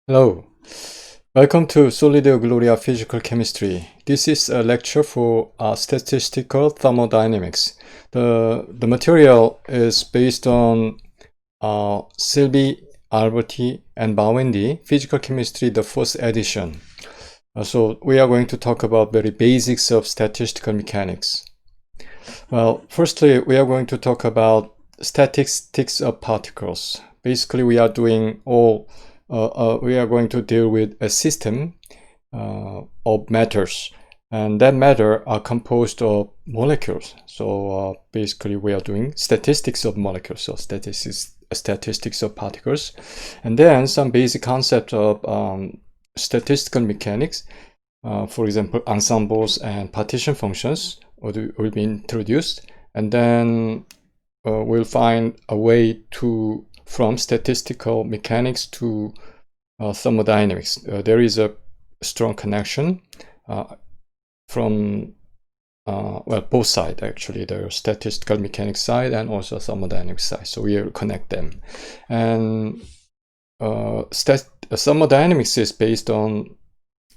Hello, welcome to Soli Gloria Physical Chemistry. This is a lecture for Statistical Thermodynamics. The material is based on Silby, Alberti, and Bawendi, Physical Chemistry, the first edition. So we are going to talk about very basics of statistical mechanics. Well, firstly, we are going to talk about statistics of particles. Basically, we are going to deal with a system of matters, and that matter are composed of molecules. So basically, we are doing statistics of molecules, so statistics of particles, and then some basic concepts of statistical mechanics. For example, ensembles and partition functions will be introduced, and then we'll find a way from statistical mechanics to thermodynamics. There is a strong connection from both sides, actually, the statistical mechanics side and also thermodynamics side. So we will connect them. And thermodynamics is based on,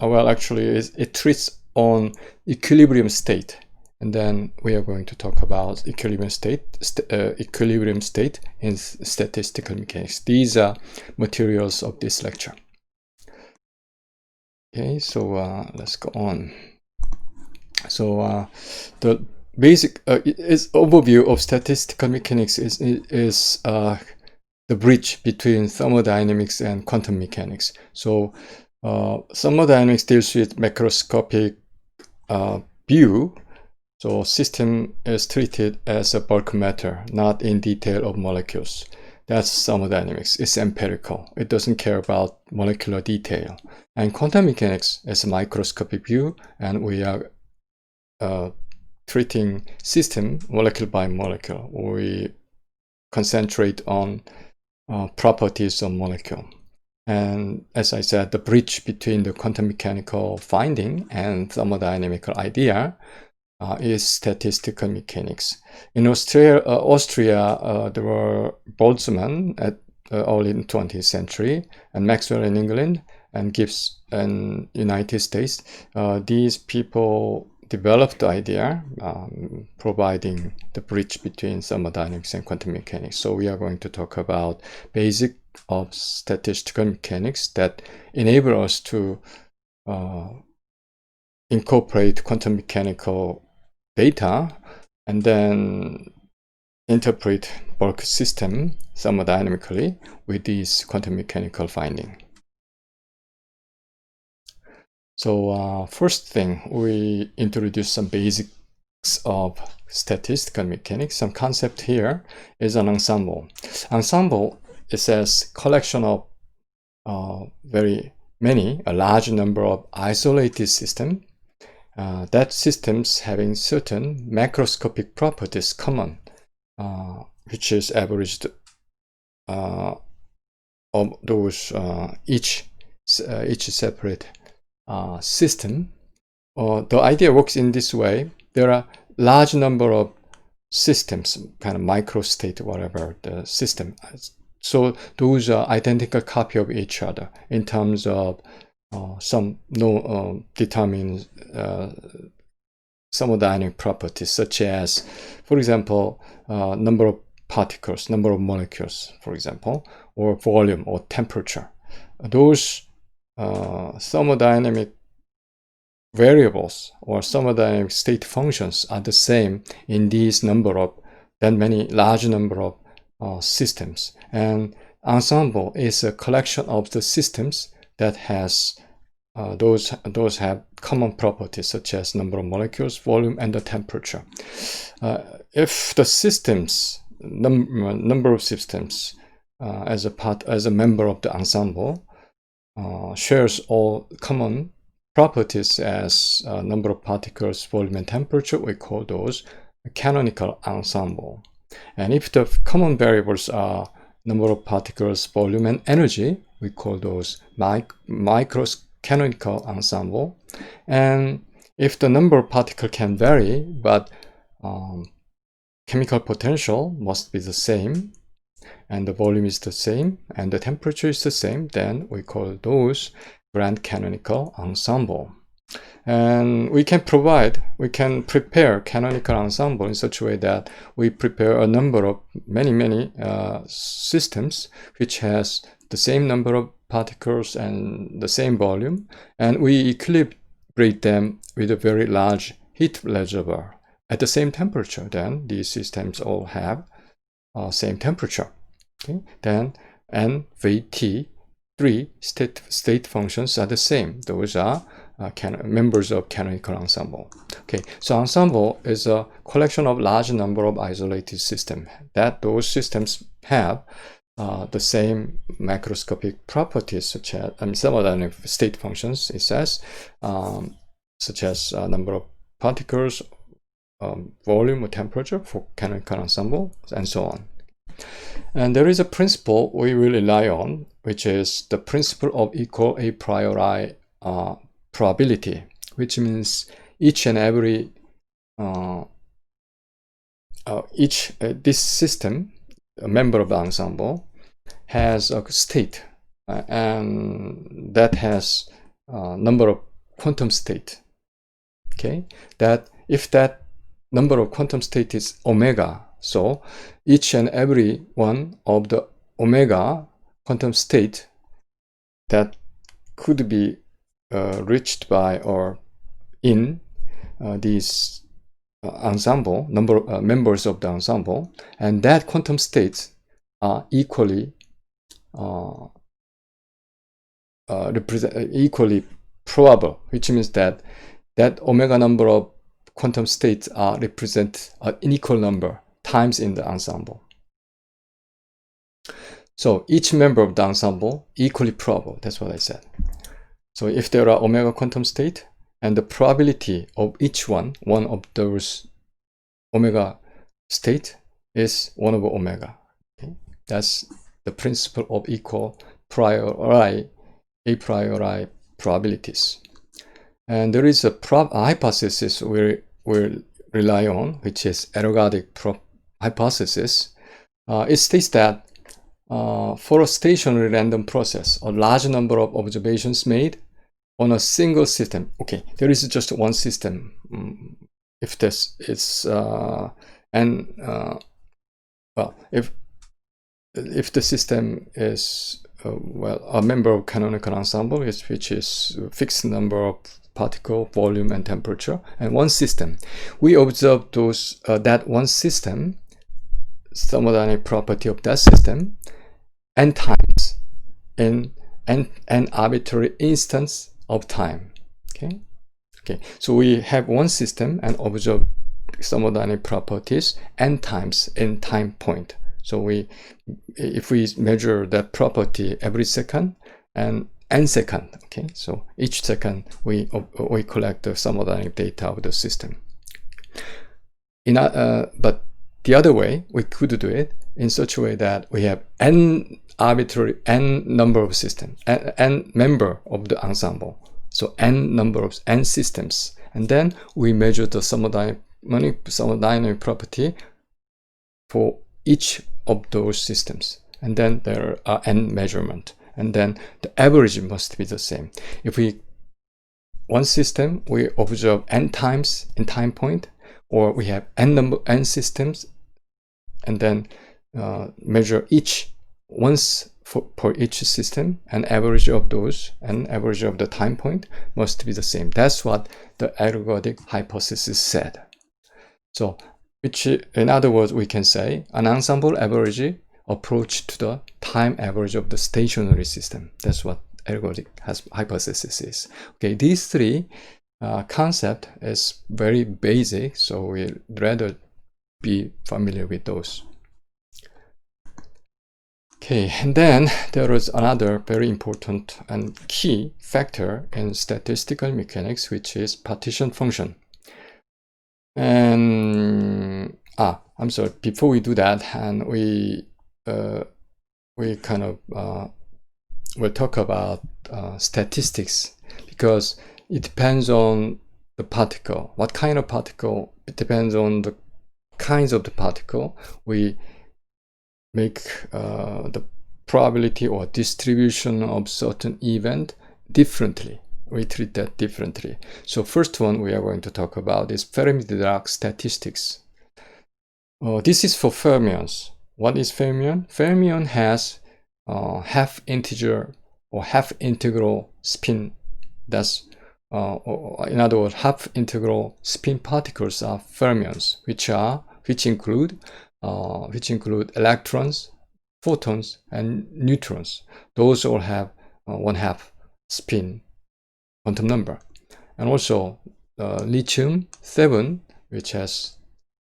it treats on equilibrium state. And then we are going to talk about equilibrium state in statistical mechanics. These are materials of this lecture. Okay, so let's go on. So the basic overview of statistical mechanics is the bridge between thermodynamics and quantum mechanics. So thermodynamics deals with macroscopic view. So system is treated as a bulk matter, not in detail of molecules. That's thermodynamics. It's empirical. It doesn't care about molecular detail. And quantum mechanics is a microscopic view, and we are treating system molecule by molecule. We concentrate on properties of molecule. And as I said, the bridge between the quantum mechanical finding and thermodynamical idea is statistical mechanics. In Austria, there were Boltzmann at early 20th century, and Maxwell in England, and Gibbs in United States. These people developed the idea, providing the bridge between thermodynamics and quantum mechanics. So we are going to talk about basic of statistical mechanics that enable us to incorporate quantum mechanical data and then interpret bulk system thermodynamically with these quantum mechanical finding. So first thing, we introduce some basics of statistical mechanics. Some concept here is an ensemble. Ensemble, it says collection of a large number of isolated systems. That systems having certain macroscopic properties common, which is averaged of those each separate system. The idea works in this way. There are large number of systems, kind of microstate, whatever the system. So those are identical copy of each other in terms of determine thermodynamic properties, such as, for example, number of particles, number of molecules, for example, or volume or temperature. Those thermodynamic variables or thermodynamic state functions are the same in these large number of systems. And ensemble is a collection of the systems that has those have common properties, such as number of molecules, volume, and the temperature. If the systems number of systems as a member of the ensemble shares all common properties as number of particles, volume, and temperature, we call those a canonical ensemble. And if the common variables are number of particles, volume, and energy, we call those canonical ensemble. And if the number of particles can vary, but chemical potential must be the same, and the volume is the same, and the temperature is the same, then we call those grand canonical ensemble. And we can prepare canonical ensemble in such a way that we prepare a number of many systems which has the same number of particles and the same volume, and we equilibrate them with a very large heat reservoir at the same temperature. Then these systems all have same temperature. Okay, then N, V, T, three state functions are the same. Those are members of canonical ensemble. Okay, so ensemble is a collection of large number of isolated systems that those systems have the same macroscopic properties, such as thermodynamic state functions, it says, such as number of particles, volume or temperature for canonical ensemble, and so on. And there is a principle we will rely on, which is the principle of equal a priori probability, which means each and every this system, a member of the ensemble, has a state, and that has a number of quantum state. Okay, that if that number of quantum state is omega, so each and every one of the omega quantum state that could be reached by or in these ensemble members of the ensemble, and that quantum states are equally equally probable, which means that omega number of quantum states represent an equal number times in the ensemble. So each member of the ensemble equally probable. That's what I said. So if there are omega quantum state, and the probability of each one of those omega state is 1 over omega. Okay? That's the principle of equal a priori probabilities. And there is a hypothesis we rely on, which is ergodic hypothesis. It states that for a stationary random process, a large number of observations made on a single system. Okay, there is just one system. If this is well, if the system is well, a member of canonical ensemble, which is a fixed number of particle, volume, and temperature, and one system, we observe those that one system, thermodynamic property of that system, n times in an arbitrary instance of time. Okay, so we have one system and observe thermodynamic properties n times in time point. So if we measure that property every second and n second, okay, so each second we collect the thermodynamic data of the system. But the other way we could do it in such a way that we have arbitrary n number of systems, n member of the ensemble, so n number of n systems, and then we measure the thermodynamic property for each of those systems, and then there are n measurement, and then the average must be the same. If one system we observe n times in time point, or we have n systems, and then measure each once for each system, and average of those and average of the time point must be the same. That's what the ergodic hypothesis said. So, which in other words, we can say an ensemble average approach to the time average of the stationary system. That's what ergodic hypothesis is. Okay, these three concept is very basic, so we'd rather be familiar with those. Okay, and then there is another very important and key factor in statistical mechanics, which is partition function. And I'm sorry, before we do that, and we kind of will talk about statistics, because it depends on the particle. What kind of particle? It depends on the kinds of the particle we make the probability or distribution of certain event differently. We treat that differently. So first one we are going to talk about is Fermi-Dirac statistics. This is for fermions. What is fermion? Fermion has half integer or half integral spin. That's in other words, half integral spin particles are fermions, which include electrons, photons, and neutrons. Those all have 1/2 spin quantum number. And also lithium-7, which has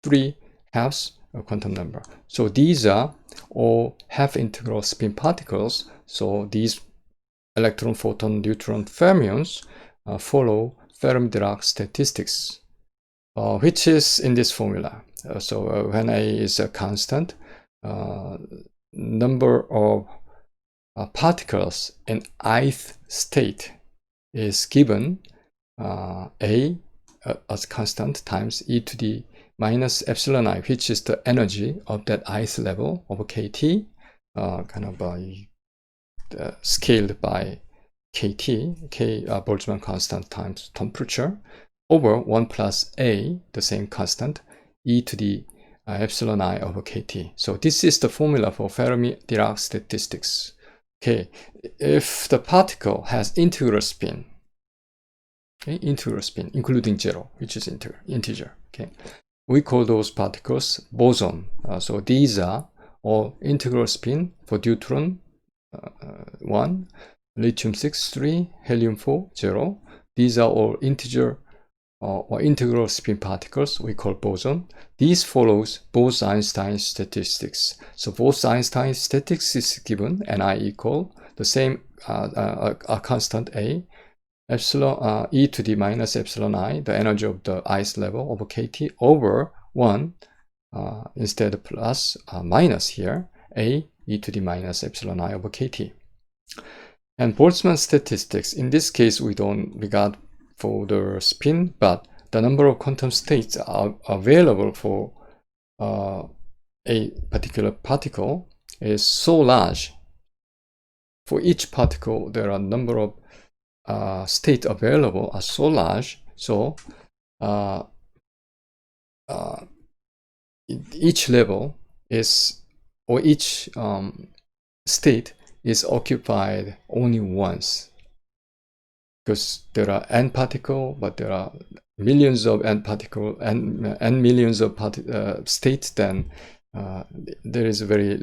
3/2 quantum number. So these are all half integral spin particles. So these electron, photon, neutron fermions follow Fermi-Dirac statistics, which is in this formula. So when A is a constant, number of particles in ith state is given A as constant times e to the minus epsilon I, which is the energy of that ith level over kT, scaled by kT, Boltzmann constant times temperature, over 1 plus A, the same constant, e to the epsilon I over kT. So this is the formula for Fermi-Dirac statistics. Okay, if the particle has integral spin, okay, integral spin, including 0, which is integer, okay, we call those particles boson. So these are all integral spin for deuteron 1, lithium-6, 3, helium-4, 0. These are all integer or integral spin particles we call boson. This follows Bose-Einstein statistics. So Bose-Einstein statistics is given Ni equal the same a constant A, epsilon e to the minus epsilon I, the energy of the ith level over kT, over 1 instead of plus minus here, A e to the minus epsilon I over kT. And Boltzmann statistics, in this case we don't regard for the spin, but the number of quantum states are available for a particular particle is so large. For each particle, there are a number of states available are so large, so each level is, or each state is occupied only once. Because there are n particles, but there are millions of n particles and millions of states, then there is very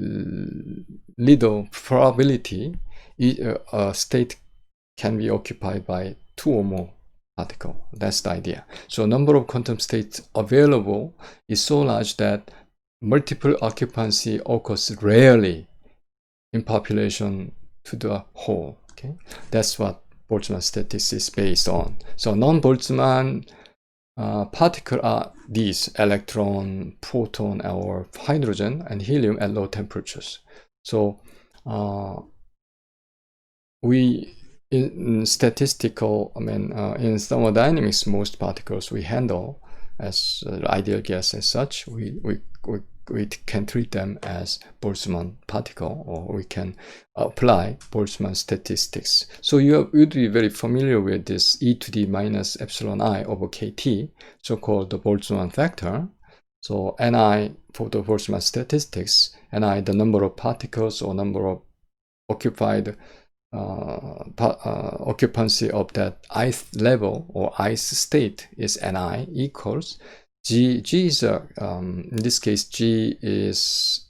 little probability a state can be occupied by 2 or more particles. That's the idea. So number of quantum states available is so large that multiple occupancy occurs rarely in population to the whole. Okay, that's what Boltzmann statistics is based on. So non-Boltzmann particles are these: electron, proton, or hydrogen, and helium at low temperatures. So we in statistical, in thermodynamics, most particles we handle as ideal gas as such. We can treat them as Boltzmann particle, or we can apply Boltzmann statistics. So you would be very familiar with this e to the minus epsilon I over kT, so-called the Boltzmann factor. So Ni for the Boltzmann statistics, Ni the number of particles or number of occupied occupancy of that ith level or ith state is Ni equals G is in this case G is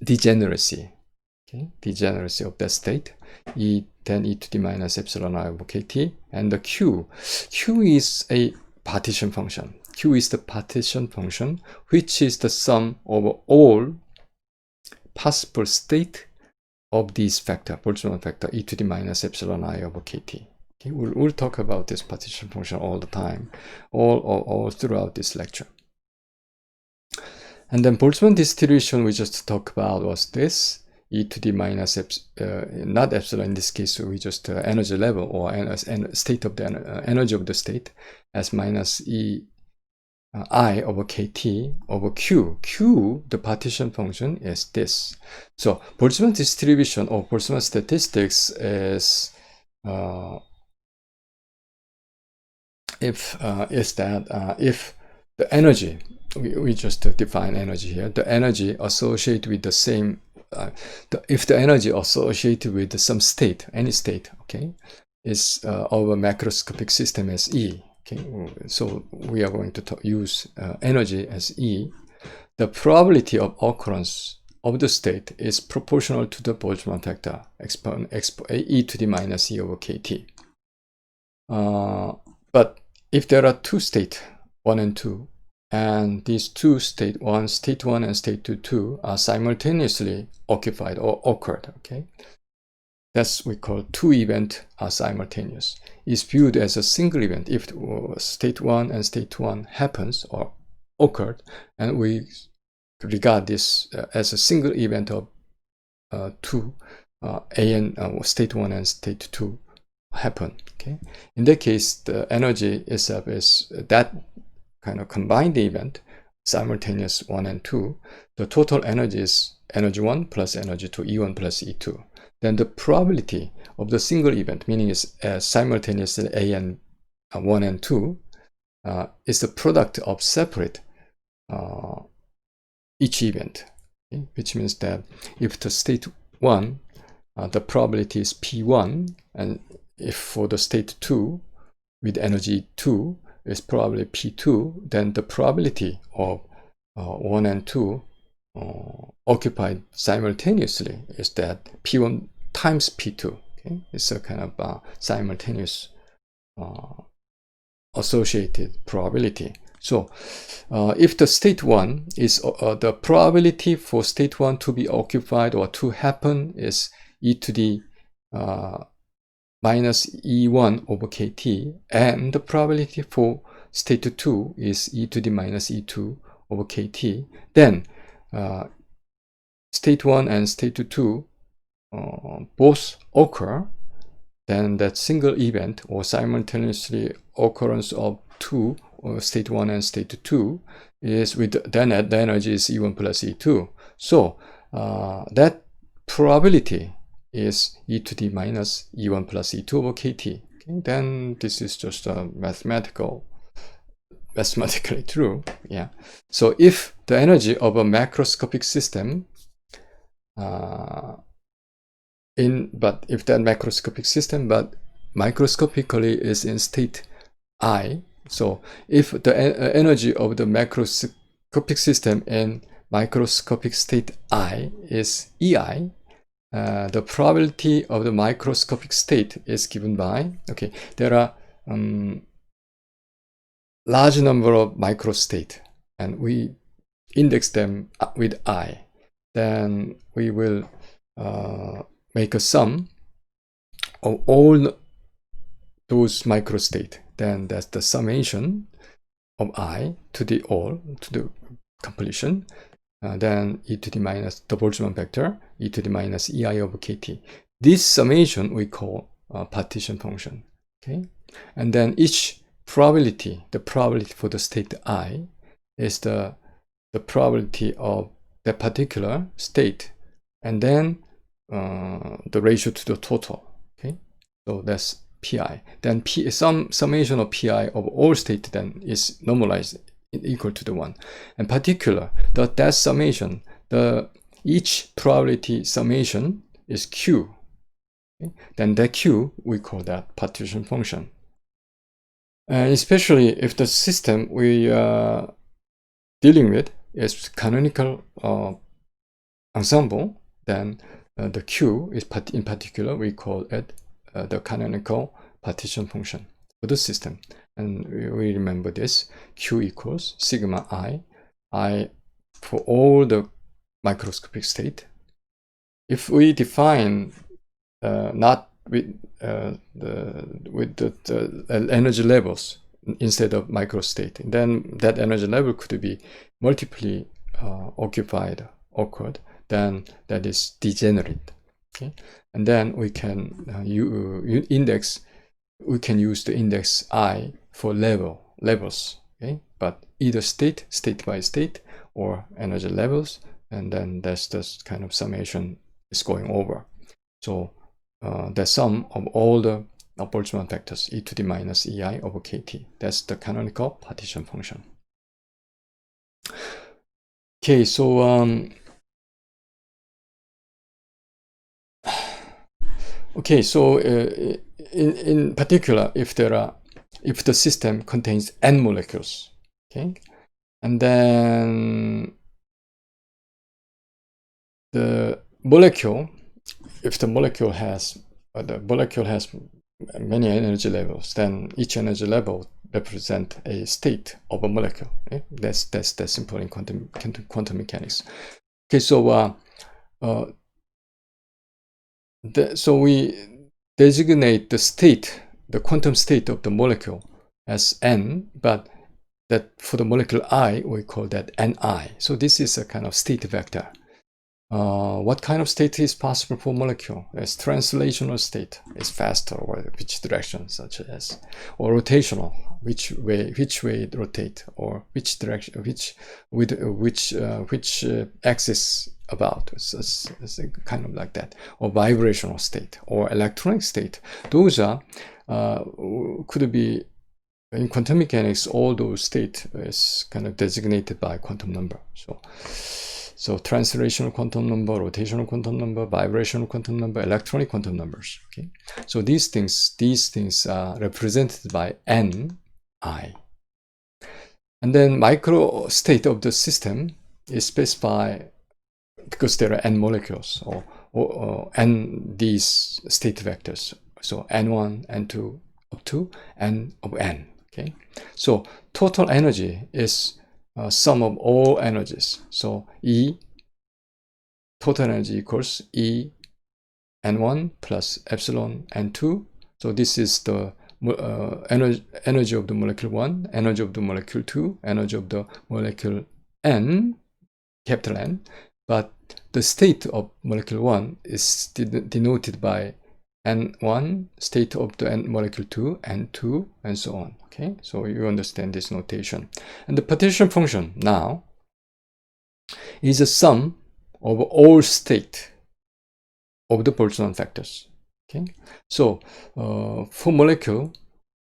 degeneracy, okay, degeneracy of that state, then e to the minus epsilon I over kT, and the Q is a partition function. Q is the partition function, which is the sum over all possible state of this factor, Boltzmann factor, e to the minus epsilon I over kT. Okay, we'll talk about this partition function all the time, all throughout this lecture. And then Boltzmann distribution we just talked about was this, e to the minus not epsilon in this case, so we just energy level or state of the energy of the state as minus e I over kt over q. Q, the partition function, is this. So Boltzmann distribution or Boltzmann statistics is if the energy, we just define energy here, the energy associated with the same, if the energy associated with some state, any state, okay, is of a macroscopic system as E. Okay, so we are going to use energy as E. The probability of occurrence of the state is proportional to the Boltzmann factor e to the minus E over kt. But if there are two states, 1 and 2, and these two state 1 and state 2 are simultaneously occupied or occurred, okay, that's we call two events are simultaneous. Is viewed as a single event if state 1 and state 1 happens or occurred, and we regard this as a single event of two state 1 and state 2 happen. Okay, in that case, the energy itself is that kind of combined event, simultaneous 1 and 2. The total energy is energy 1 plus energy 2, E1 plus E2. Then the probability of the single event, meaning is simultaneously A and 1 and 2, is the product of separate each event, okay? Which means that if the state 1, the probability is P1, and if for the state 2 with energy 2 is probably P2, then the probability of 1 and 2 occupied simultaneously is that P1 times P2. Okay? It's a kind of simultaneous associated probability. So if the state 1 is the probability for state 1 to be occupied or to happen is e to the minus E1 over kt, and the probability for state 2 is e to the minus E2 over kt, then state 1 and state 2 both occur, then that single event or simultaneously occurrence of two, or state 1 and state 2, is with then the energy is E1 plus E2. So that probability is e to the minus E1 plus E2 over kt. Okay? Then this is just mathematically true. Yeah. So if the energy of a macroscopic system if that macroscopic system but microscopically is in state I, so if the energy of the macroscopic system in microscopic state I is EI, the probability of the microscopic state is given by, okay, there are large number of microstate and we index them with I. Then we will make a sum of all those microstate. Then that's the summation of I to the completion. Then e to the minus the Boltzmann vector, e to the minus EI over kt. This summation we call partition function. Okay, and then each probability, the probability for the state I, is the probability of that particular state, and then the ratio to the total. Okay, so that's pi. Then some summation of pi of all state then is normalized equal to the 1. In particular, that summation, each probability summation is q. Okay? Then that q, we call that partition function. And especially if the system we are dealing with is canonical ensemble, then the q is in particular, we call it the canonical partition function for the system. And we remember this, q equals sigma I for all the microscopic state. If we define not with the energy levels instead of microstate, then that energy level could be multiply occupied, occurred, then that is degenerate. Okay, and then we can we can use the index I for levels. Okay, but either state by state, or energy levels, and then that's the kind of summation is going over. So the sum of all the Boltzmann factors, e to the minus ei over kt. That's the canonical partition function. Okay, so in particular, if the system contains n molecules, okay, and then the molecule, if the molecule has many energy levels, then each energy level represent a state of a molecule. Okay? That's simple in quantum mechanics. Okay, so so we designate the quantum state of the molecule as n, but that for the molecule I, we call that ni. So this is a kind of state vector. What kind of state is possible for molecule? It's translational state, is faster, or which direction, such as, or rotational, which way it rotate, or which direction, which axis about. It's kind of like that, or vibrational state, or electronic state. Those are could be in quantum mechanics. All those state is kind of designated by quantum number. So translational quantum number, rotational quantum number, vibrational quantum number, electronic quantum numbers. Okay, so these things are represented by ni, and then micro state of the system is specified because there are n molecules, or n these state vectors. So n1, n2, up to n of n. Okay, so total energy is sum of all energies. So E total energy equals E n1 plus epsilon n2. So this is the energy of the molecule 1, energy of the molecule 2, energy of the molecule n, capital N. But the state of molecule 1 is denoted by n1, state of the molecule 2, n2, and so on. Okay, so you understand this notation. And the partition function now is a sum of all state of the Boltzmann factors. Okay, so for molecule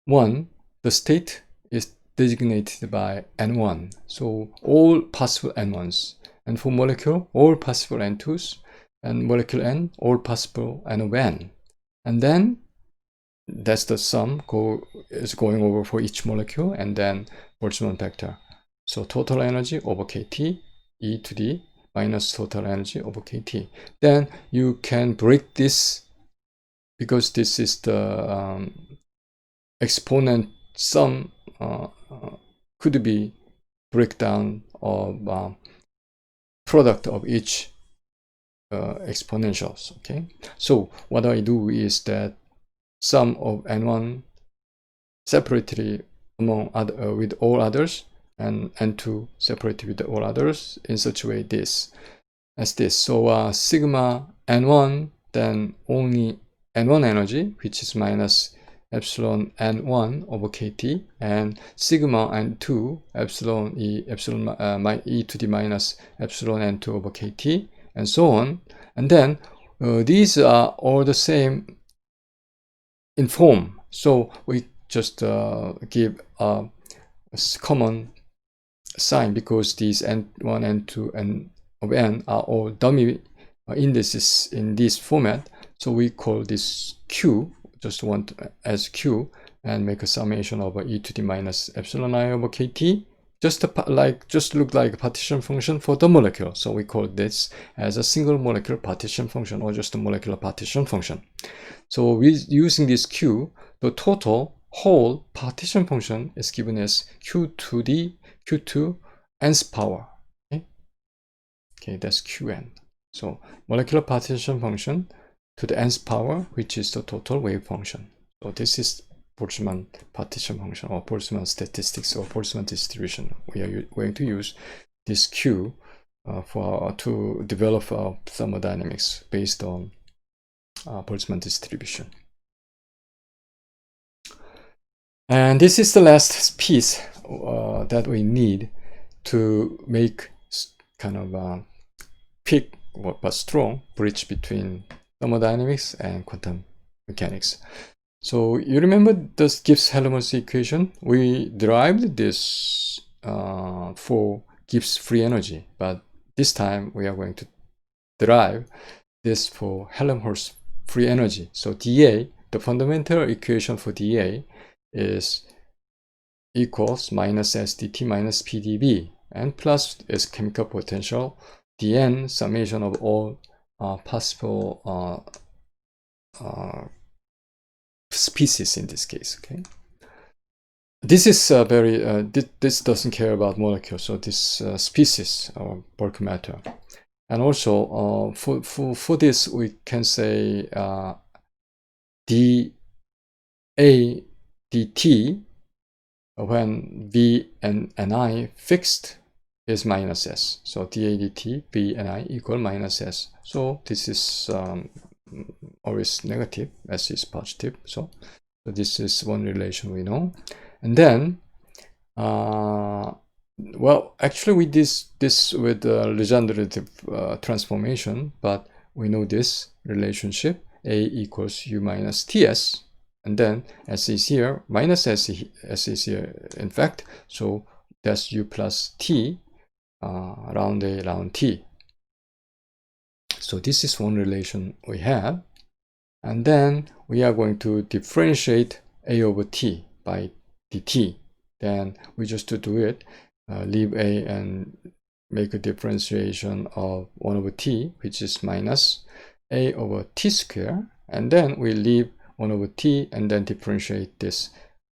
1, the state is designated by n1, so all possible n1s, and for molecule, all possible n2s, and molecule n, all possible n of n. And then that's the sum is going over for each molecule, and then Boltzmann factor. So total energy over kT, e to the minus total energy over kT. Then you can break this, because this is the exponent sum, could be breakdown of product of each exponentials. Okay, so what I do is that sum of n1 separately among with all others, and n2 separately with all others, in such a way as this. So sigma n1, then only n1 energy, which is minus epsilon n1 over kt, and sigma n2 epsilon e to the minus epsilon n2 over kt, and so on. And then these are all the same in form, so we just give a common sign, because these n1, n2, and of n are all dummy indices in this format. So we call this q, just want as q, and make a summation over e to the minus epsilon I over kt, just look like a partition function for the molecule. So we call this as a single molecular partition function, or just a molecular partition function. So using this q, the total whole partition function is given as q to the q2 nth power. Okay, that's qn. So molecular partition function to the nth power, which is the total wave function. So this is Boltzmann partition function, or Boltzmann statistics, or Boltzmann distribution. We are going to use this q to develop our thermodynamics based on Boltzmann distribution. And this is the last piece that we need to make kind of a thick but strong bridge between thermodynamics and quantum mechanics. So you remember the Gibbs-Helmholtz equation? We derived this for Gibbs free energy, but this time we are going to derive this for Helmholtz free energy. So dA, the fundamental equation for dA is equals minus SDT minus PdV, and plus is chemical potential dN summation of all possible species in this case. Okay, this is very this doesn't care about molecules, so this species or bulk matter. And also for this we can say dA dt when V and I fixed is minus S. So dA dt V and I equal minus S. So this is always negative, S is positive. So this is one relation we know. And then well, actually we did this with Legendre transformation, but we know this relationship A equals U minus TS, and then S is here, minus S is here in fact, so that's U plus T round A round T. So this is one relation we have, and then we are going to differentiate A over T by dt. Then we just to do it, leave A and make a differentiation of 1 over T, which is minus A over T square, and then we leave 1 over T and then differentiate this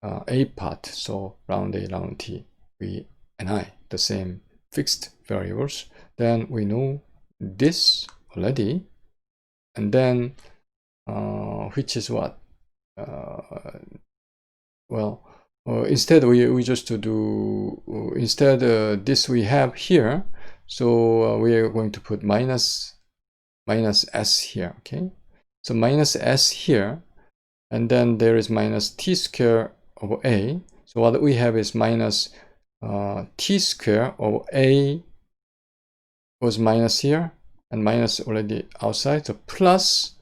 A part, so round A round T, V and I, the same fixed variables. Then we know this already, and then which is what? Well, instead we just to do instead this we have here, so we are going to put minus S here. Okay, so minus S here, and then there is minus T square over A. So what we have is minus T square over A was minus here and minus already outside, so plus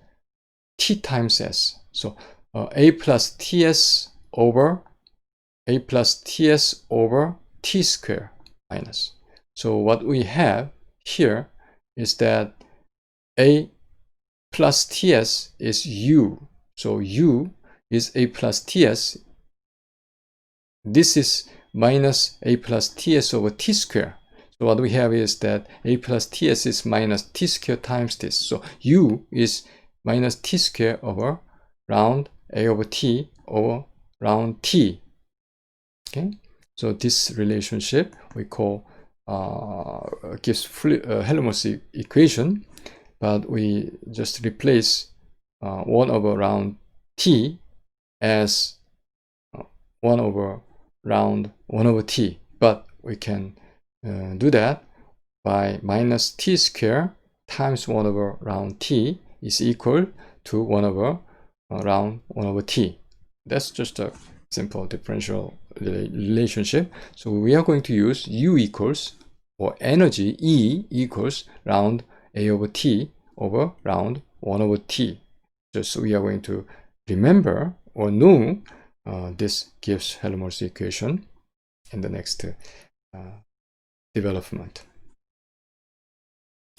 T times S. So A plus TS over A plus TS over T square minus. So what we have here is that A plus TS is U. So U is A plus TS. This is minus A plus TS over T square. So what we have is that A plus TS is minus T square times this. So U is minus T square over round A over T over round T. Okay, so this relationship we call Gibbs-Helmholtz equation, but we just replace 1 over round T as 1 over round 1 over T, but we can do that by minus T square times 1 over round T is equal to 1 over round 1 over T. That's just a simple differential relationship. So we are going to use U equals, or energy E equals round A over T over round 1 over T. Just so we are going to remember or know this Gibbs-Helmholtz equation in the next development.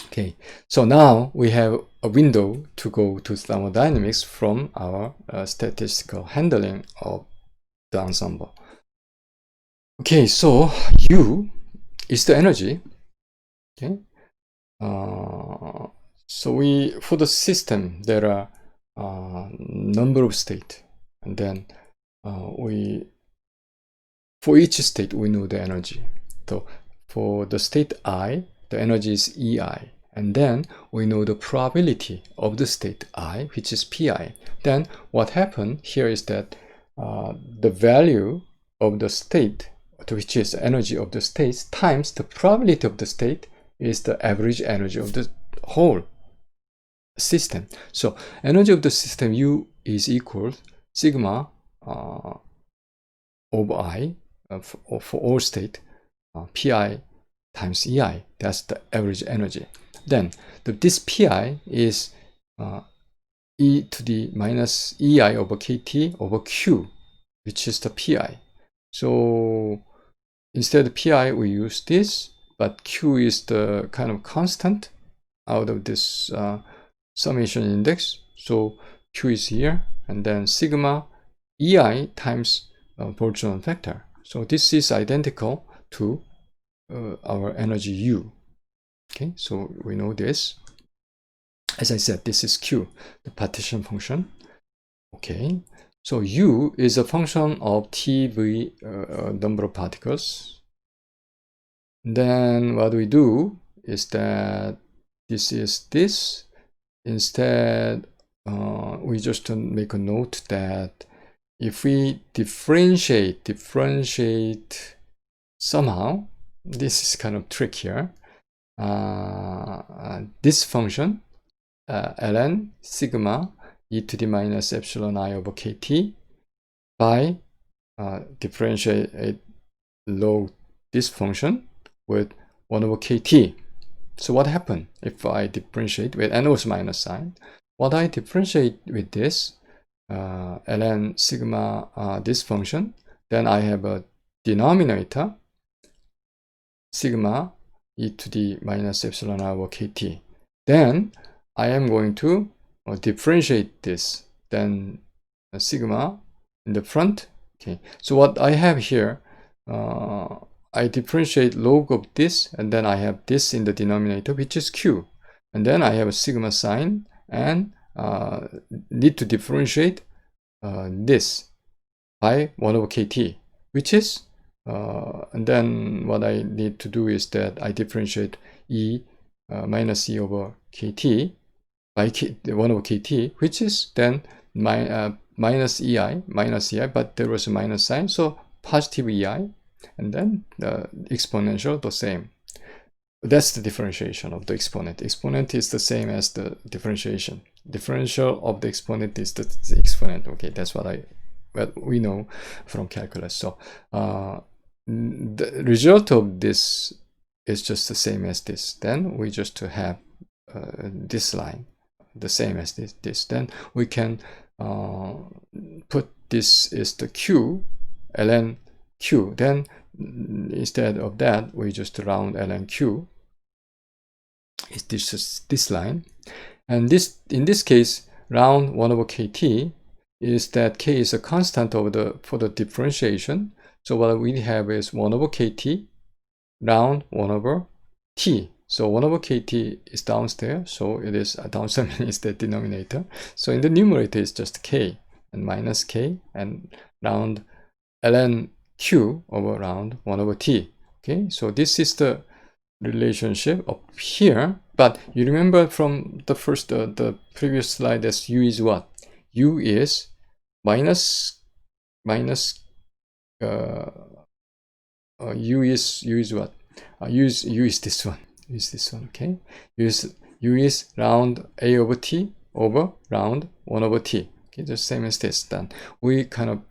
Okay, so now we have a window to go to thermodynamics from our statistical handling of the ensemble. Okay, so U is the energy. Okay, so for the system there are number of states, and then for each state we know the energy. So for the state I, the energy is EI, and then we know the probability of the state I, which is PI. Then what happened here is that the value of the state, which is energy of the states, times the probability of the state is the average energy of the whole system. So energy of the system U is equal sigma over I for all state, Pi times EI. That's the average energy. Then this Pi is e to the minus EI over KT over Q, which is the Pi. So instead of Pi, we use this, but Q is the kind of constant out of this summation index. So Q is here, and then sigma EI times Boltzmann factor. So this is identical to our energy U. Okay, so we know this. As I said, this is Q, the partition function. Okay, so U is a function of TV number of particles. Then what we do is that this is this. Instead, we just make a note that if we differentiate somehow, this is kind of trick here. This function, ln sigma e to the minus epsilon I over kt by differentiate log this function with 1 over kt. So what happened if I differentiate with n also minus sign? What I differentiate with this ln sigma this function, then I have a denominator sigma e to the minus epsilon I over kt. Then I am going to differentiate this, then sigma in the front. Okay, so what I have here, I differentiate log of this, and then I have this in the denominator, which is q, and then I have a sigma sign, and need to differentiate this by 1 over kt, which is and then what I need to do is that I differentiate e minus e over kt by 1 over kt, which is then minus ei, but there was a minus sign, so positive ei, and then the exponential the same. That's the differentiation of the exponent. Exponent is the same as the differentiation. Differential of the exponent is the exponent. Okay, that's what we know from calculus. So the result of this is just the same as this. Then we just have this line the same as this. Then we can put this is the q, ln q. Then instead of that, we just round ln q. Is this line, and this in this case round 1 over kt is that k is a constant for the differentiation. So what we have is 1 over kt round 1 over t. So 1 over kt is downstairs, so it is downstairs is the denominator. So in the numerator is just k and minus k and round ln q over round 1 over t. Okay, so this is the relationship up here. But you remember from the first the previous slide that u is what? U is u is what? U is this one. Is this one, okay? U is round a over t over round 1 over t. Okay, the same as this. Then we kind of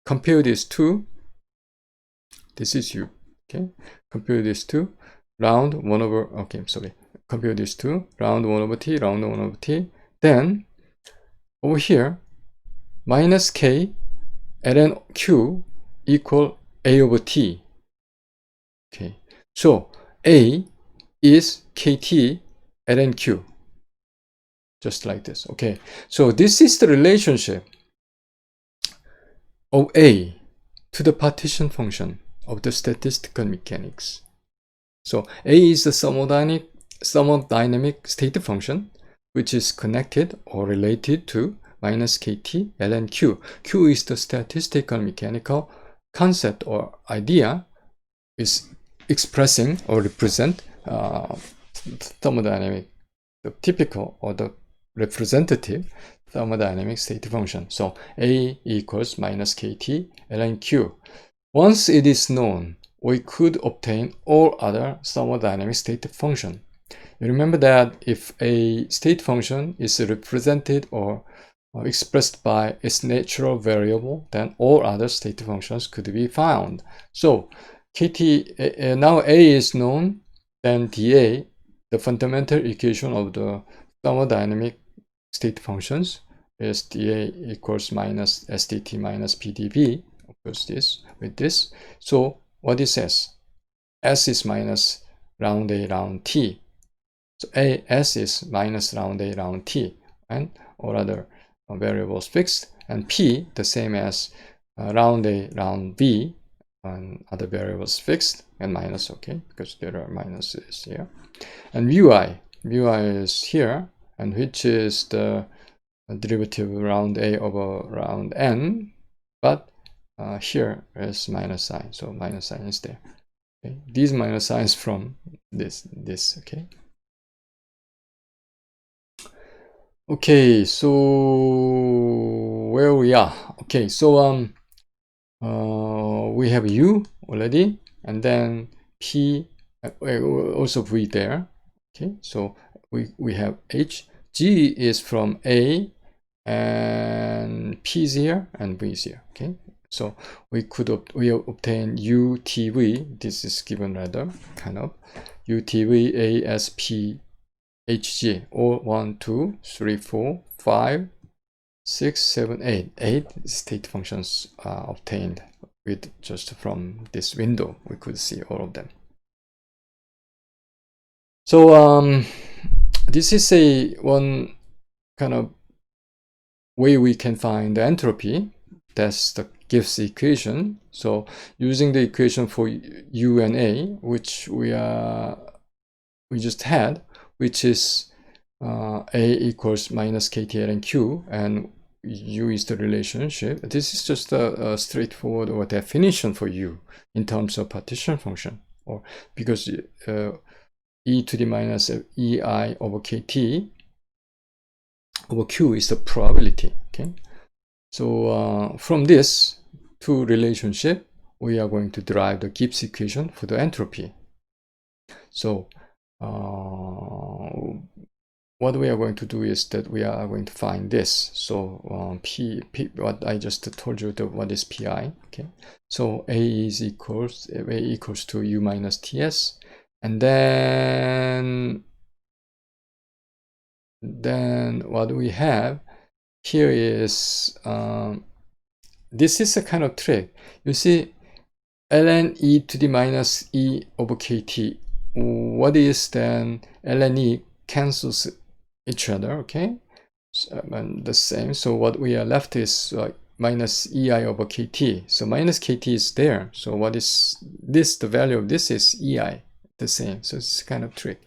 compare these two. This is u. Okay, compare these two. Round 1 over, okay, sorry. Compare these two. Round 1 over t, round 1 over t. Then over here, minus k ln q equal a over t. Okay, so a is kt ln q, just like this. Okay, so this is the relationship of a to the partition function of the statistical mechanics. So a is the thermodynamic state function, which is connected or related to minus kt ln q. Q is the statistical mechanical concept or idea, is expressing or represent thermodynamic, the typical or the representative thermodynamic state function. So a equals minus kt ln q. Once it is known, we could obtain all other thermodynamic state function. You remember that if a state function is represented or expressed by its natural variable, then all other state functions could be found. So KT, now A is known, then dA, the fundamental equation of the thermodynamic state functions, is dA equals minus SDT minus PdV, of course this, with this. So what it says, S is minus round A round T. So S is minus round A round T, and all other variables fixed, and P the same as round A round B, and other variables fixed, and minus, okay, because there are minuses here. And mu I is here, and which is the derivative round A over round N, but here is minus sign, so minus sign is there. Okay. These minus signs from this, okay. Okay, so where we are. Okay, so we have U already, and then P, also V there. Okay, so we have H. G is from A, and P is here, and V is here. Okay, so we obtain UTV. This is given rather, kind of UTV A S P HG, or 1, 2, 3, 4, 5, 6, 7, 8. 8 state functions are obtained with just from this window. We could see all of them. So this is one kind of way we can find the entropy. That's the Gibbs equation. So using the equation for U and A, which we just had, which is A equals minus KTLN Q, and U is the relationship. This is just a straightforward definition for U in terms of partition function, or because e to the minus EI over KT over Q is the probability. Okay, so from this two relationship, we are going to derive the Gibbs equation for the entropy. So what we are going to do is that we are going to find this. So P, what I just told you, what is Pi. Okay, so A equals to U minus TS, and then what we have here is this is a kind of trick. You see, ln e to the minus E over KT. What is then ln E cancels each other, okay? So, and the same. So what we are left is minus EI over KT. So minus KT is there. So what is this? The value of this is EI, the same. So it's kind of trick.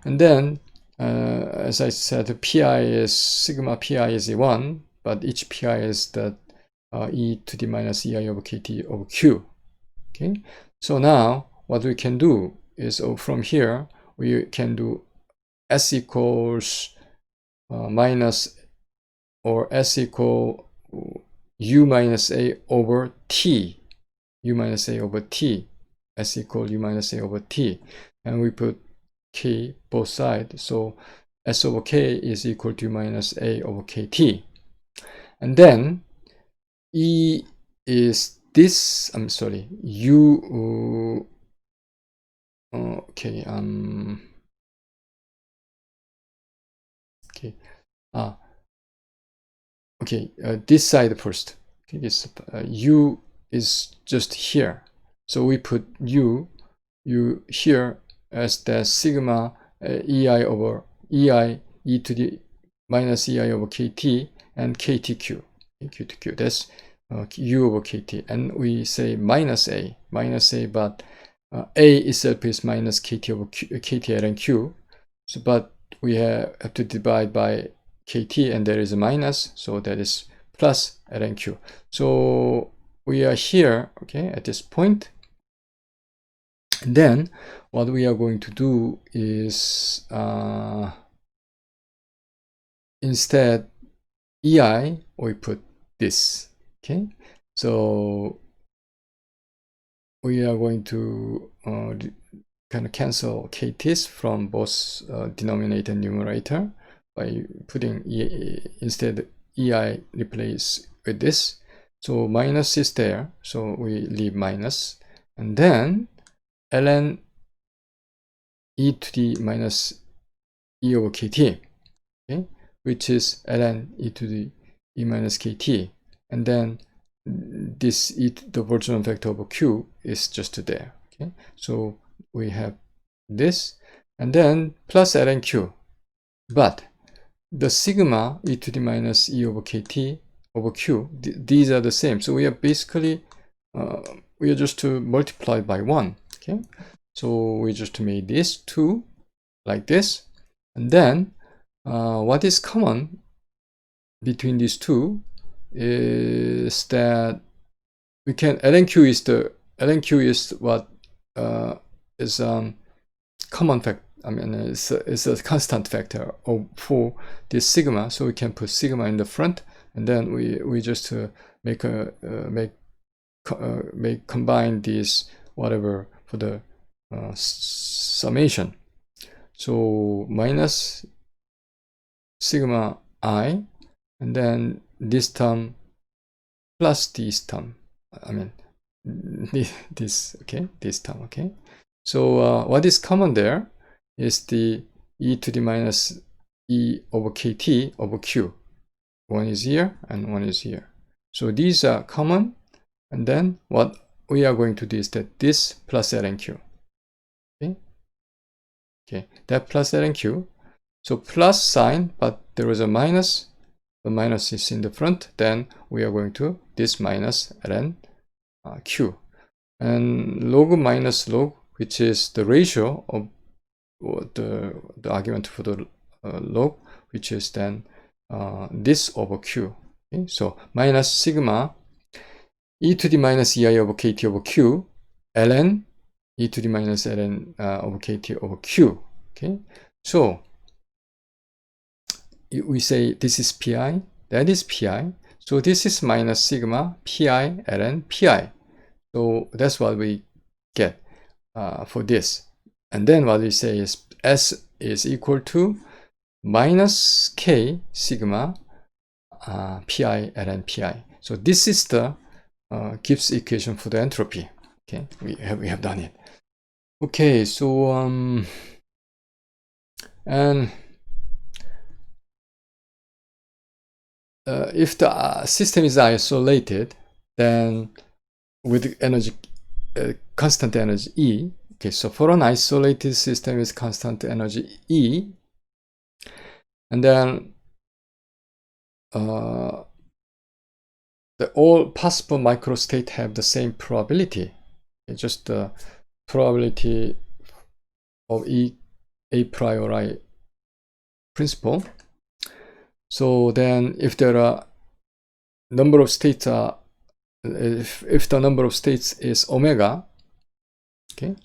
And then, as I said, Pi is sigma Pi is 1, but each Pi is that E to the minus EI over KT over Q. Okay. So now what we can do is from here we can do S equals minus, or S equal U minus A over T, U minus A over T, S equal U minus A over T, and we put K both sides, so S over K is equal to U minus A over KT, and then E is this, I'm sorry, U, okay, this side first. Okay, this U is just here, so we put U here as the sigma EI over EI e to the minus EI over KT and KTQ, Q to Q. That's U over KT, and we say minus A, but A itself is minus KT over KT ln Q. So, but we have to divide by KT, and there is a minus, so that is plus ln Q. So we are here, okay, at this point. And then what we are going to do is instead EI, we put this, okay. So we are going to kind of cancel KTs from both denominator and numerator by putting instead EI replace with this. So minus is there, so we leave minus. And then ln e to the minus e over kt, okay, which is ln e to the e minus kt. And then this the Boltzmann vector over q is just there. Okay, so we have this, and then plus ln q. But the sigma e to the minus e over kt over q, these are the same. So we are basically we are just to multiply by 1. Okay, so we just made this 2 like this, and then what is common between these two is that we can ln q is what is common factor. I mean, it's a constant factor for this sigma, so we can put sigma in the front, and then we just combine these whatever for the summation. So minus sigma I, and then this term plus this term. I mean this okay, this term. Okay, so what is common there is the e to the minus e over kt over q. One is here and one is here. So these are common, and then what we are going to do is that this plus ln q. Okay, okay, that plus ln q. So plus sign, but there is a minus. The minus is in the front. Then we are going to this minus ln q, and log minus log, which is the ratio of the argument for the log, which is then this over q. Okay? So minus sigma e to the minus ei over kt over q ln e to the minus ln over kt over q. Okay, so we say this is pi, that is pi. So this is minus sigma pi ln pi. So that's what we get for this. And then what we say is S is equal to minus K sigma pi ln pi. So this is the Gibbs equation for the entropy. Okay, we have done it. Okay, so and if the system is isolated, then with energy constant energy E. Okay, so for an isolated system is constant energy E, and then the all possible microstate have the same probability. It's just the probability of E a priori principle. So then if there are number of states are if the number of states is omega, okay,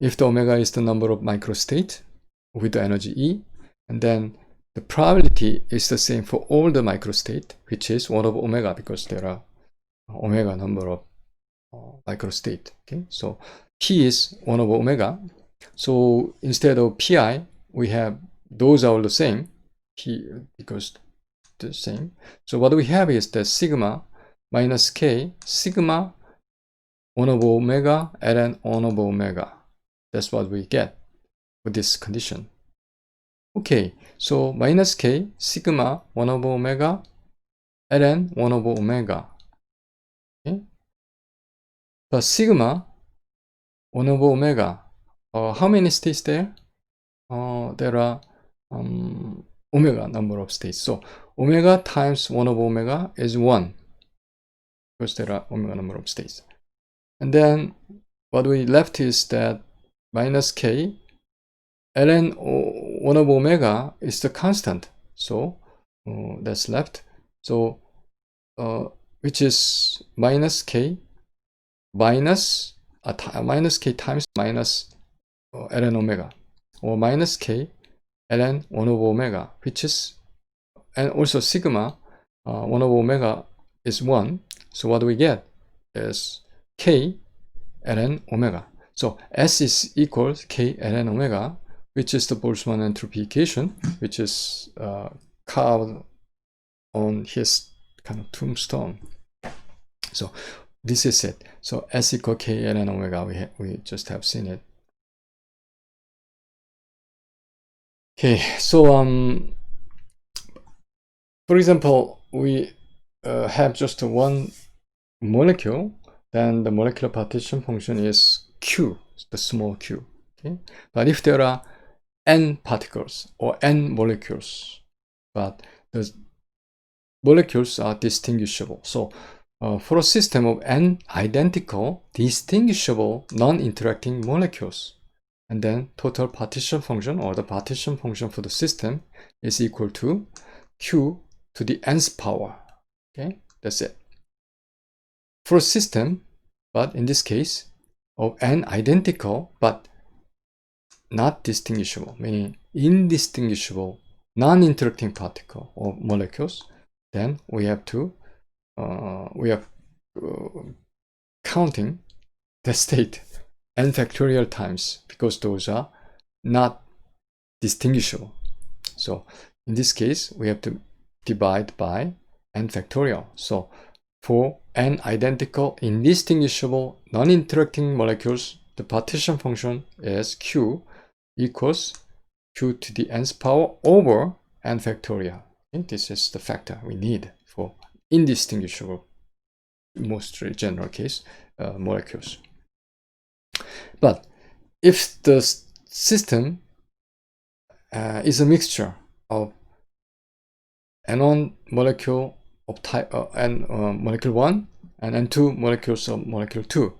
if the omega is the number of microstates with the energy E, and then the probability is the same for all the microstate, which is 1 over omega, because there are omega number of microstate. Okay, so P is 1 over omega. So instead of pi, we have those are all the same. P because the same. So what we have is that sigma minus K sigma 1 over omega ln 1 over omega. That's what we get for this condition. Okay, so minus K sigma 1 over omega ln 1 over omega. Okay, but sigma 1 over omega. How many states there? There are omega number of states. So omega times 1 over omega is 1, because there are omega number of states. And then what we left is that minus K ln 1 over omega is the constant. So that's left. So which is minus K minus K times minus ln omega, or minus K ln 1 over omega, which is, and also sigma 1 over omega is 1. So what we get is K ln omega. So S is equals K ln omega, which is the Boltzmann entropy equation, which is carved on his kind of tombstone. So this is it. So S equal K ln omega, we just have seen it. Okay, so for example, we have just one molecule, then the molecular partition function is Q, the small q. Okay, but if there are n particles or n molecules, but the molecules are distinguishable. So for a system of n identical, distinguishable, non-interacting molecules, and then total partition function, or the partition function for the system, is equal to q to the nth power. Okay, that's it. For a system, but in this case, of n identical but not distinguishable, meaning indistinguishable, non-interacting particle or molecules, then we have to counting the state n factorial times, because those are not distinguishable. So in this case, we have to divide by n factorial. So for n identical, indistinguishable, non-interacting molecules, the partition function is q equals q to the nth power over n factorial. Okay? This is the factor we need for indistinguishable, mostly general case, molecules. But if the system is a mixture of N1 molecule of type molecule 1 and N2 molecules of molecule 2,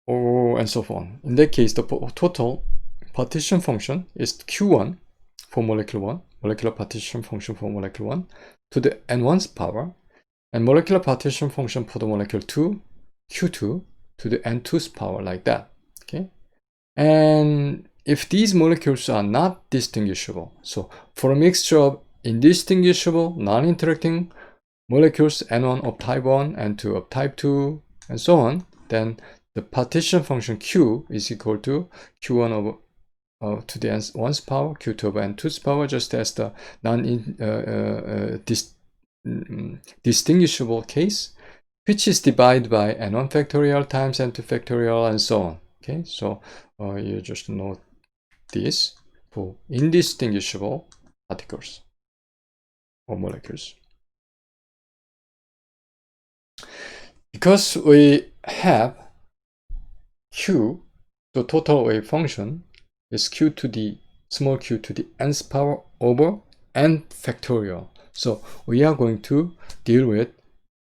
and so on. In that case, the total partition function is Q1 for molecule 1, molecular partition function for molecule 1, to the N1's power, and molecular partition function for the molecule 2, Q2, to the N2's power, like that. Okay, and if these molecules are not distinguishable, so for a mixture of indistinguishable, non-interacting molecules, N1 of type 1, N2 of type 2, and so on, then the partition function Q is equal to Q1 of to the N1's power, Q2 of N2's power, just as the distinguishable case, which is divided by N1 factorial times N2 factorial, and so on. Okay, so you just note this for indistinguishable particles or molecules. Because we have Q, the total wave function is Q to the small q to the nth power over n factorial. So we are going to deal with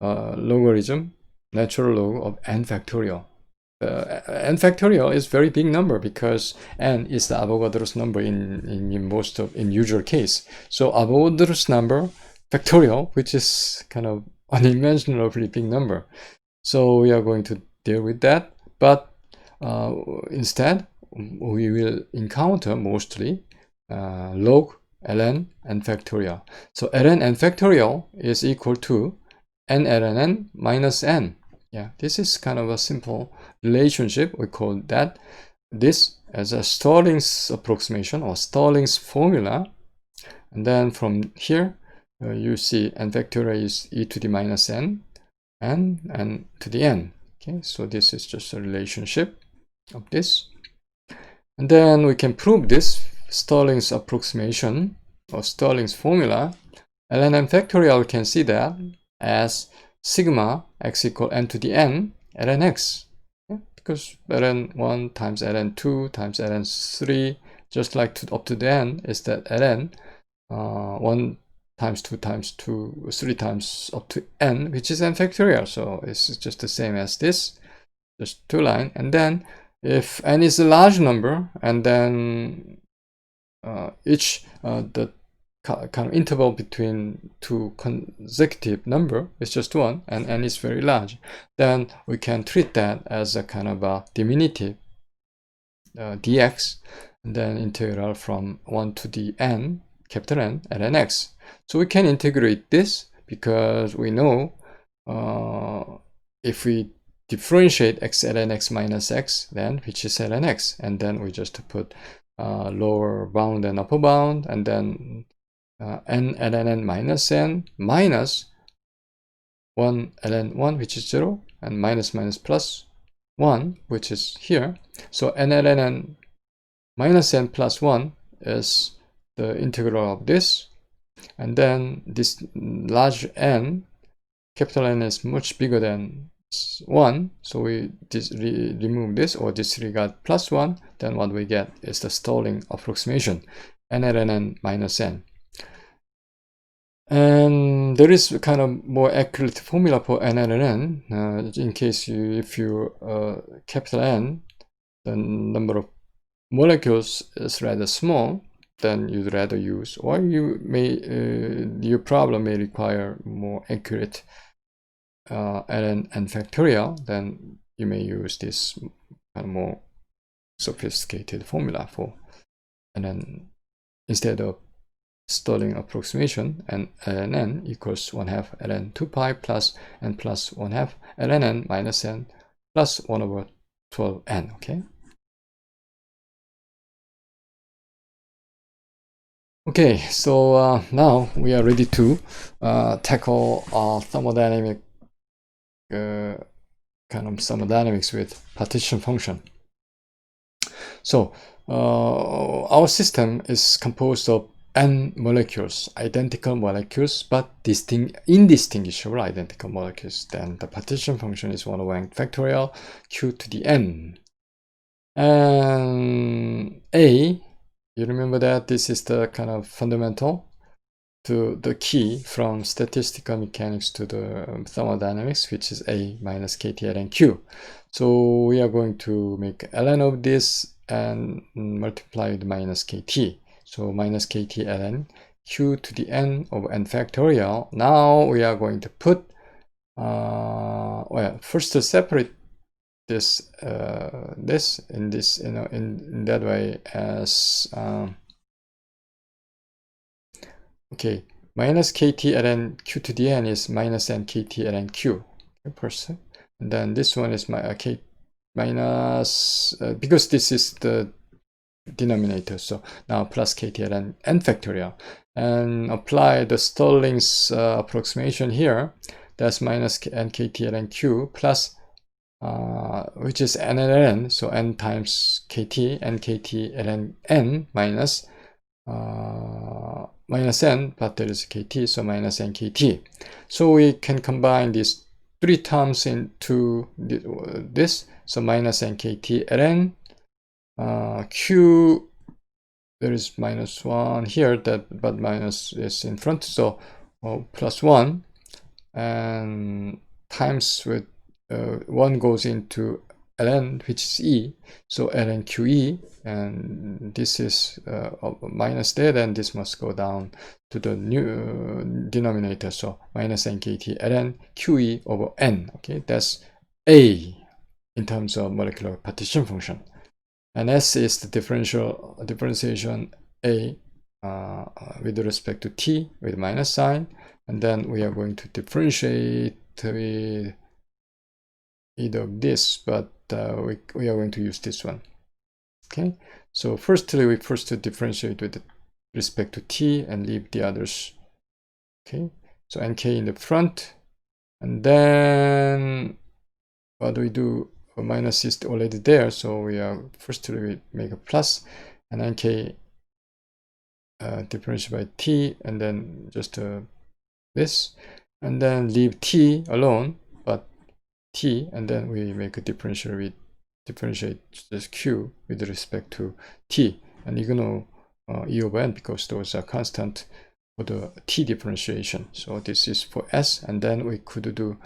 logarithm, natural log of n factorial. N factorial is very big number because n is the Avogadro's number in usual case. So Avogadro's number factorial, which is kind of unimaginably big number. So we are going to deal with that, but instead we will encounter mostly log ln n factorial. So ln n factorial is equal to n ln n minus n. Yeah, this is kind of a simple relationship. We call that this as a Stirling's approximation or Stirling's formula. And then from here, you see n factorial is e to the minus n and to the n. Okay, so this is just a relationship of this. And then we can prove this Stirling's approximation or Stirling's formula. Ln n factorial, we can see that as sigma x equal n to the n ln x, because ln1 times ln2 times ln3, just like up to the n, is that ln 1 times 2 times 2, 3 times up to n, which is n factorial. So it's just the same as this, just two line. And then if n is a large number, and then the kind of interval between two consecutive number is just 1, and n is very large, then we can treat that as a kind of a diminutive dx, and then integral from 1 to the n, capital N, ln x. So we can integrate this because we know if we differentiate x ln x minus x, then which is ln x, and then we just put lower bound and upper bound, and then n ln n minus n minus 1 ln 1, which is 0, and minus minus plus 1, which is here. So n ln n minus n plus 1 is the integral of this, and then this large n, capital N, is much bigger than 1, so we remove this or disregard plus 1, then what we get is the Stirling approximation, n ln n minus n. And there is kind of more accurate formula for n ln n, in case if you capital N, the number of molecules is rather small, then you'd rather use, or you may your problem may require more accurate ln n factorial, then you may use this kind of more sophisticated formula for ln instead of Stirling approximation, and ln n equals 1/2 ln 2 pi plus n plus 1/2 ln n minus n plus 1/12n. Okay. Okay, so now we are ready to tackle thermodynamic kind of thermodynamics with partition function. So our system is composed of n molecules, identical molecules, but indistinguishable identical molecules. Then the partition function is 1/n factorial q to the n. And A, you remember that this is the kind of fundamental to the key from statistical mechanics to the thermodynamics, which is A minus kt ln q. So we are going to make ln of this and multiply with minus kt. So minus kt ln q to the n of n factorial. Now we are going to put, well, first to separate this in that way as okay, minus kt ln q to the n is minus n kt ln q, okay, and then this one is my k minus because this is the denominator, so now plus kt ln n factorial, and apply the Stirling's approximation here. That's minus n kt ln q plus which is n ln n, so n times kt, n kt ln n minus minus n, but there is kt, so minus n kt. So we can combine these three terms into this, so minus n kt ln q, there is minus 1 here, but minus is in front, so plus 1, and times with 1 goes into ln, which is e, so ln qe, and this is minus there, then this must go down to the new denominator, so minus nkt ln qe over n. Okay, that's A in terms of molecular partition function, and S is the differentiation A with respect to t with minus sign, and then we are going to differentiate with either of this, but we are going to use this one. Okay, so firstly we differentiate with respect to t and leave the others. Okay, so nk in the front, and then what do we do? Minus is already there, so we are firstly we make a plus, and nk differentiate by t, and then just this, and then leave t alone, but t, and then we make a differentiate this q with respect to t, and ignore e over n because those are constant for the t differentiation. So this is for S, and then we could do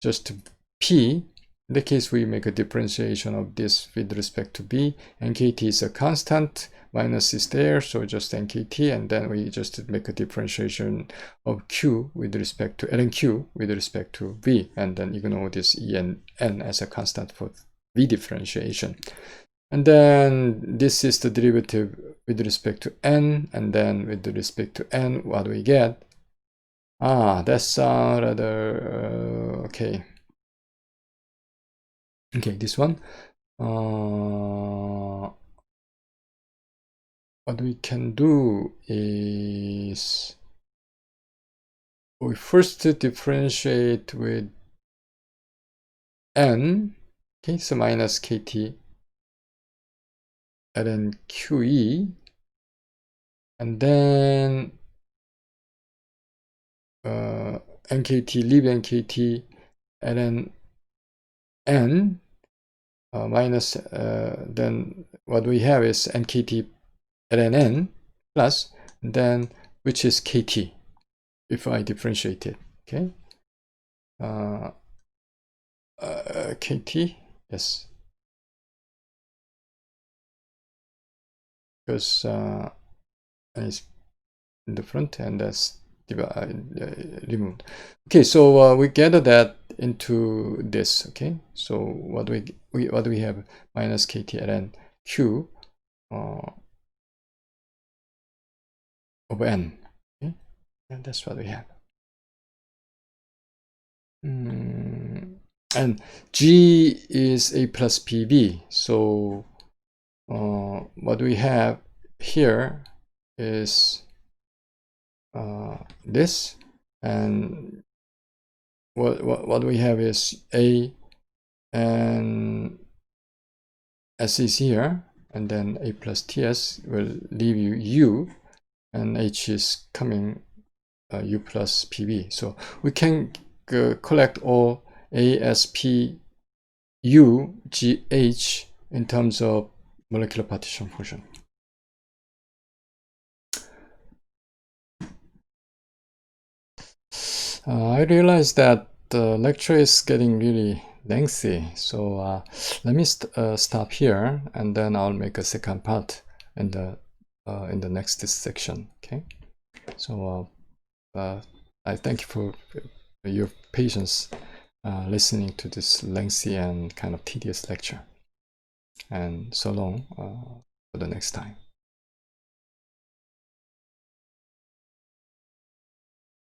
just p. In the case we make a differentiation of this with respect to b, nkt is a constant, minus is there, so just nkt, and then we just make a differentiation of q with respect to ln q with respect to v, and then ignore this e and n as a constant for v differentiation. And then this is the derivative with respect to n, and then with respect to n, what do we get? That's rather okay. Okay, this one. What we can do is we first differentiate with n, okay, so minus kt ln qe, and then nkt, leave nkt ln n minus, then what we have is nkt ln n plus, then which is kt if I differentiate it, okay? Kt, yes, because it's in the front and that's removed. Okay, so we gather that into this. Okay, so what do we have? Minus kt ln q over n. Okay, and that's what we have. And G is A plus PB. So what we have here is this, and what we have is A and S is here, and then A plus TS will leave you U, and H is coming U plus PB. So we can collect all A, S, P, U, G, H in terms of molecular partition function. I realize that the lecture is getting really lengthy, so let me stop here, and then I'll make a second part in the next section. Okay, so I thank you for your patience listening to this lengthy and kind of tedious lecture, and so long for the next time.